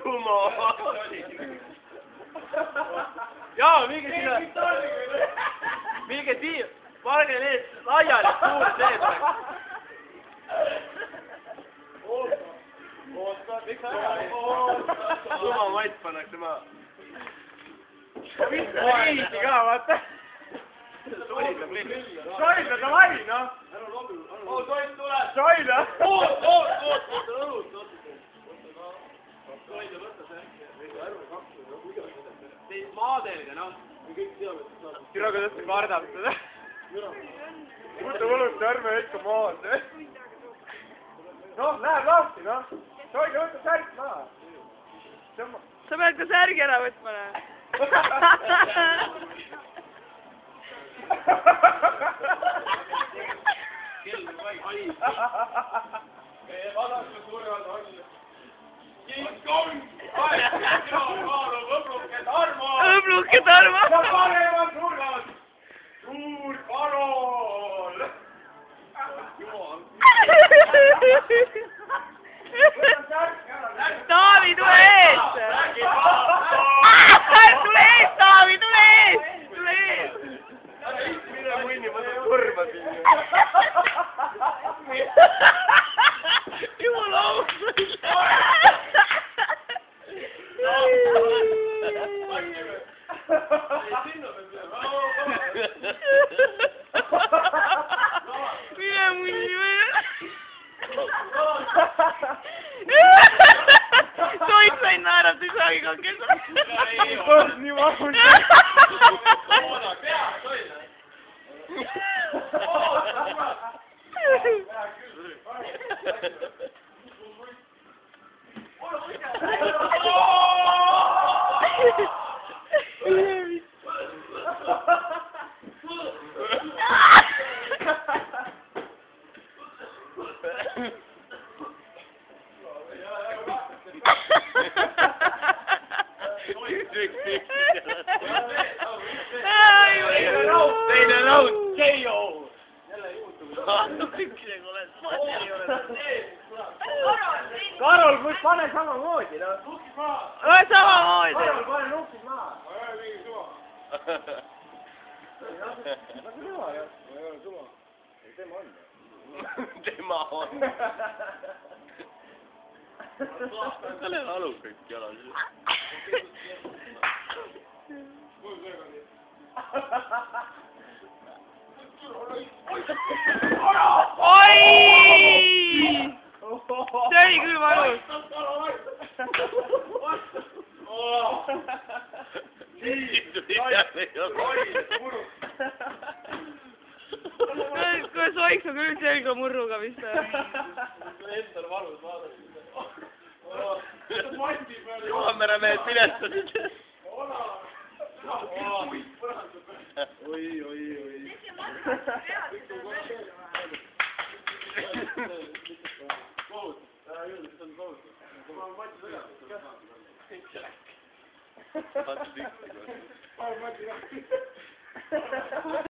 Sumo. Jaa, minge sinna. Minge siia. Pange need laiali, suur sees oleks. Oota, miks ära? Sumo matt pannakse maa. Riisi ka, vaata. Solida, davai, noh. Soid tuleb. Soid, noh. Oot. Teid maadelida, noh. Tira, kuidas ta kardab seda. Võta võluta ärme ikka maad. Noh, läheb lahti, noh. Soid, võta särk maa. Sa pead ka särgi ära võtma, näe. Õbluke Tarmo! Ja paremal survad! Suur Karol! Taavi, tule eest! Tule eest, Taavi, tule eest! Tule eest! Ära istu mine munni, ma saan surma siin. Jumala aus! Mine munni või? Soid sain naerata, ei saagi kakesa. Nii mahus. Pea, soid. Teine laud, K.O. Karol, kus pane samamoodi, noh. Ole samamoodi. Karol, pane nukid maha. Nagu tema, jah. Ei ole suva. Tema on. Tema on. Tal ei ole alu kõik jalas. Oi! See oli küll valus. Kui soiks on küll selga murruga vist. Endal valus vaadata. Kaameramehed pilestasid. Oi. Kohut. Ära jõudnud, see on kohut. Ma olen Mati taga. Vaata tükki.